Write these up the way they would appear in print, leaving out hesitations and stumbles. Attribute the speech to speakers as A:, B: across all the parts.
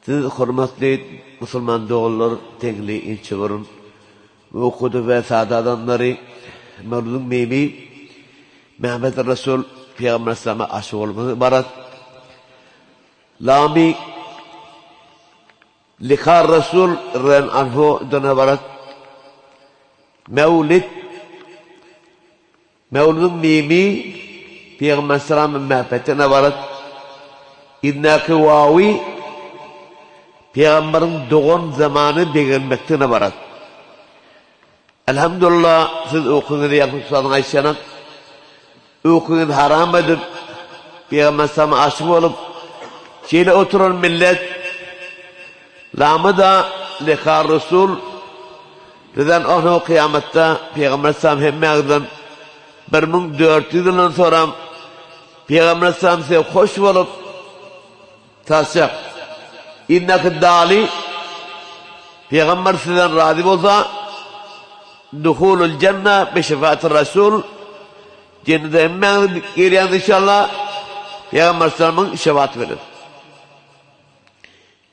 A: Siz hürmetli Müslüman doğullar tegli inçivarın ve okudu ve saada adamları Mevlud'un meymi Mehmet Resul Peygamber Aleyhisselam'a aşık olması barat. Lami Likhar Resul Ren Anhu döne barat. Mevlud'un meymi Peygamber Aleyhisselam'ın mehbetine barat. İdnaki vavi Peygamberin doğum zamanı beğenmektine barat. Elhamdülillah siz okuyun yakın tutanın Ayşe'nin okuyun haram edip Peygamber sana aşık olup şeyle oturun millet lamı da Likhar Resul neden onu kıyamette Peygamber sana hemmeğden 1400 yıldan sonra Peygamber sana size hoş olup tasyak İnneki dali Peygamber sizden razı olsa duhulul cennet bi şefaat-i Resul cennete emmen giren inşallah Peygamber sallallahu şefaat verir.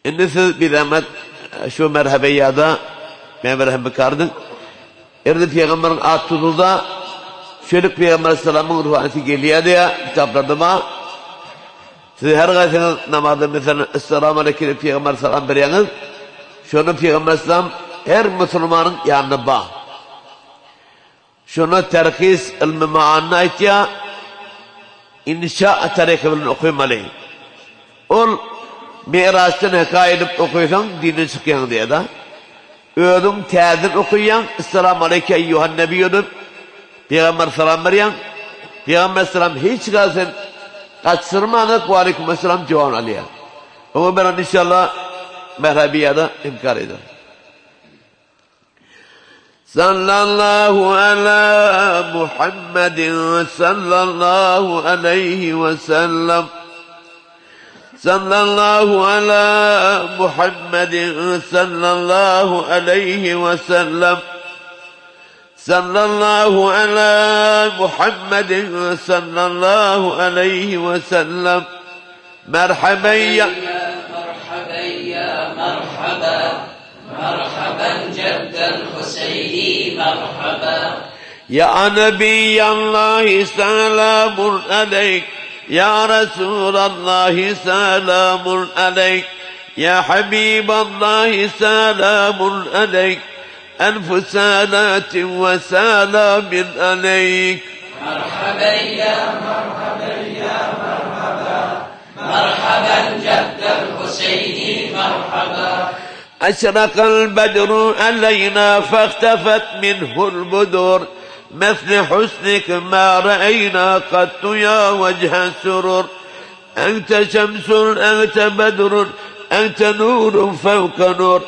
A: Şimdi siz bir zahmet şu merhabeyada merhaba kardın. Erdi Peygamber'in ad tutulda şöyle Peygamber sallallahu ruhanisi geliyor diye kitaplarda var. Siz her gayesiniz namazda mesela Esselamu Aleyküm Peygamber sallallahu beriyiniz. Şunu Peygamber sallallahu her Müslümanın yanına bağ. Şunu terkis ilmi maanna itiya inşa tarikibinin okuymalı. Ol Miraç'tan hikaye edip okuyorsan dini çıkıyorsun diye da. Ödüm tezin okuyan Esselamu Aleyküm eyyuhan nebiyyudun Peygamber sallallahu beriyin. Peygamber sallallahu hiç gayesini kaçırmadık ve aleykümselam cevap alıyor. Ama ben inşallah merhabiyada imkar eder. Sallallahu ala Muhammedin sallallahu aleyhi ve sellem. Sallallahu ala Muhammedin sallallahu aleyhi ve sellem. Sallallahu ala Muhammedin sallallahu aleyhi ve sellem. Merhaben ya merhaben ceddel Hüseyni merhaba. Ya Nebiyallahi selamun aleyk. Ya Resulallahi selamun aleyk. Ya Habiballahi selamun aleyk. ألف سنة وسلام عليك. مرحبا يا مرحبا يا مرحبا مرحبا جد الحسين مرحبا. أشرق البدر علينا فاختفت منه البدور مثل حسنك ما رأينا قط يا وجه السرور. أنت شمس أنت بدر أنت نور فوق نور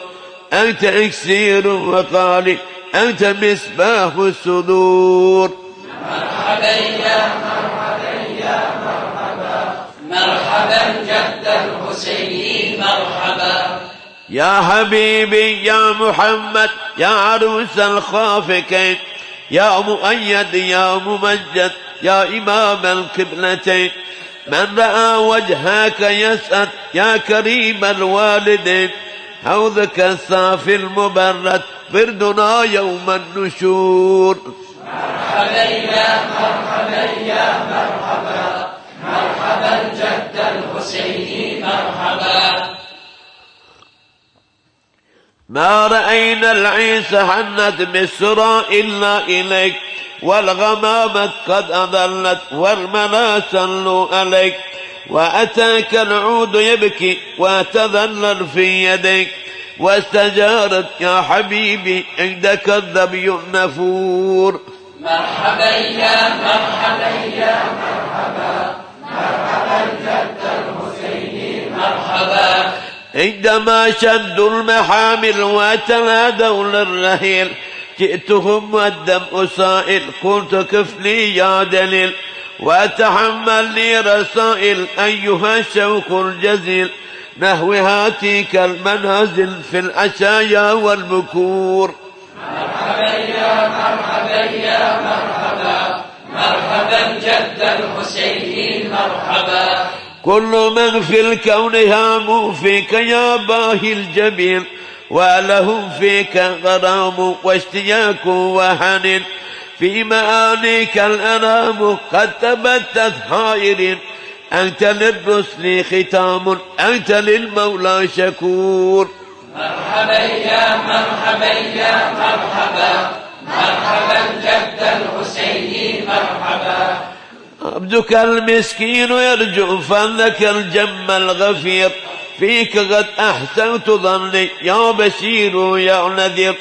A: أنت إكسير وقالي أنت مصباح الصدور. مرحبا يا مرحبا يا مرحبا مرحبا جد الحسين مرحبا. يا حبيبي يا محمد يا عروس الخافقين يا مؤيد يا ممجد يا إمام القبلتين من رأى وجهك يسأل يا كريم الوالدين حوضك الصافي المبرد وردنا يوم النشور. مرحبا يا مرحبا يا مرحبا مرحبا جد الحسين مرحبا. ما رأينا العيس حنت بالسرى إلا إليك والغمامة قد أضلت والملا صلوا عليك. وأتاك العود يبكي وتذلل في يديك واستجارت يا حبيبي عندك الذبي النفور. مرحبا يا مرحبا يا مرحبا مرحبا جد الحسين مرحبا. عندما شدوا المحامل وتنادوا للرهيل جئتهم والدمع سائل قلت كفلي يا دليل وتحمل لي رسائل أيها الشوق الجزيل نحو هاتيك المنازل في العشايا والبكور. مرحبا يا مرحبا يا مرحبا مرحبا جد الحسين مرحبا. كل من في الكون هام فيك يا باهي الجميل، ولهم فيك غرام واشتياق وحنين، في معانيك الأنام قد تبتت حائر، أنت للرسل ختام، أنت للمولى شكور.
B: مرحبا يا مرحبا يا مرحبا، مرحبا جد الحسين مرحبا.
A: عبدك المسكين يرجو فضلك الجم الغفير، فيك قد أحسنت ظني يا بشير يا نذير،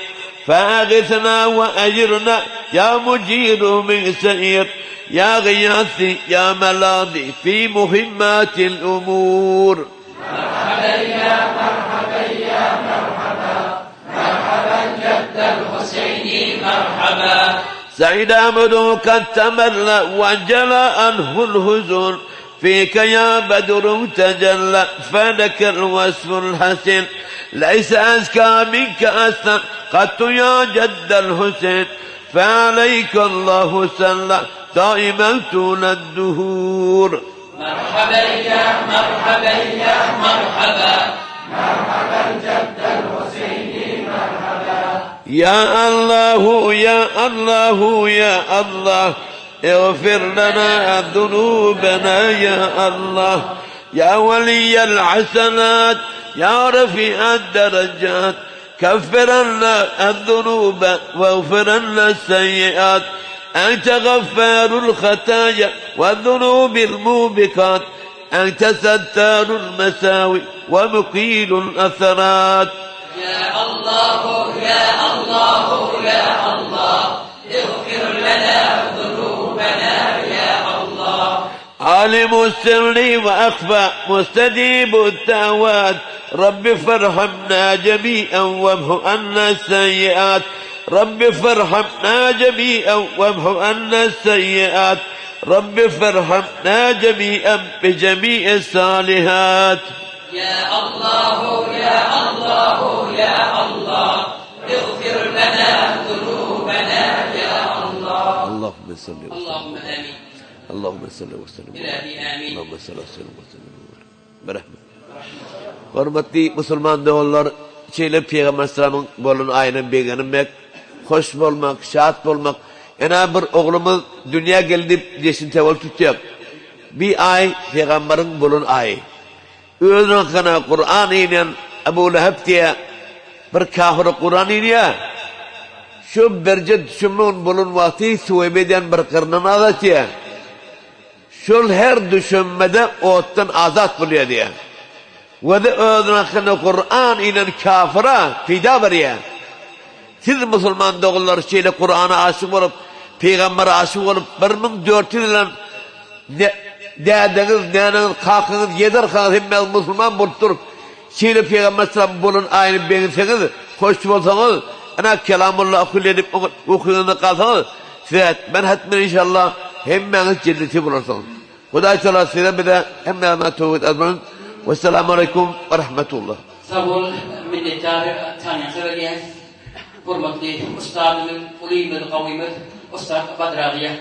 A: فأغثنا وأجرنا يا مجير من سئير، يا غياثي يا ملاذي في مهمات الأمور.
B: مرحبا يا مرحبا يا مرحبا، مرحبا جد الحسين مرحبا.
A: سعيد عمرو قد تملى وانجلى عنه الهزون، فيك يا بدر تجلى فلك الوصف الحسن، ليس أزكى منك أسنى قط يا جد الحسين، فعليك الله صلى دائما طول الدهور.
B: مرحبا يا مرحبا يا مرحبا، مرحبا جد الحسين مرحبا.
A: يا الله يا الله يا الله اغفر لنا ذنوبنا يا الله، يا ولي الحسنات يا رفيع الدرجات، كفر لنا الذنوب واغفر لنا السيئات، أنت غفار الخطايا والذنوب الموبقات، أنت ستار المساوي ومقيل الأثرات.
B: يا الله يا الله يا الله اغفر لنا ذنوبنا يا الله.
A: عالم السر وأخفى مستجيب الدعوات، رب فارحمنا جميعا وامحو عنا السيئات، رب فارحمنا جميعا وامحو عنا السيئات، رب فارحمنا جميعا بجميع الصالحات.
B: يا الله يا الله يا الله اغفر لنا ذنوبنا يا الله.
A: اللهم صل وسلم.
B: اللهم آمين.
A: اللهم صل وسلم.
B: İlahi amin.
A: اللهم صل وسلم برحمة. Hürmetli Müslüman doğullar, şeyle Peygamber Sallam'ın bolun ayının beğenmek, hoş olmak, şahat olmak. Ena bir oğlumuz dünya geldi desin tevel tutacak. Bir ay Peygamber'in bolun ayı. Özün kana Kur'an ile Ebu Leheb diye bir kafir Kur'an ile şu berced şumun bolun vakti Süveybe'den bir kırnına da diye. Şul her düşünmede ottan azat buluyor diye. Ve de özün Kur'an ile kafira fida veriyor. Siz Müslüman doğullar şeyle Kur'an'a aşık olup, Peygamber'e aşık olup, 1400 yılın dədiniz, nəniniz, kalkınız, yedirkiniz, hemmez Müslüman bulup durup, şeyle Peygamber sallam bunun ayını beğenseniz, hoş olsanız, ana kelamullah okul edip okuyunuz kalsanız, size ben hatmen inşallah hemmeniz cenneti bulursunuz. Kuday sallallahu size bir de hemmeniz tevhid azmanın. Vesselamu aleyküm ve rahmetullah.
B: Sağ ol, minnettarı tanıyan söyleyeceğiz. Hürmetli ustadımın, ulîmid, kavîmid, Ustad Badragiye.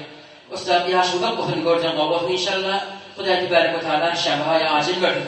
B: Ustad yaşlıdan okuyun göreceğim Allah'ın inşallah. Kuday Tebarek ve Teala şefaat acil verdi.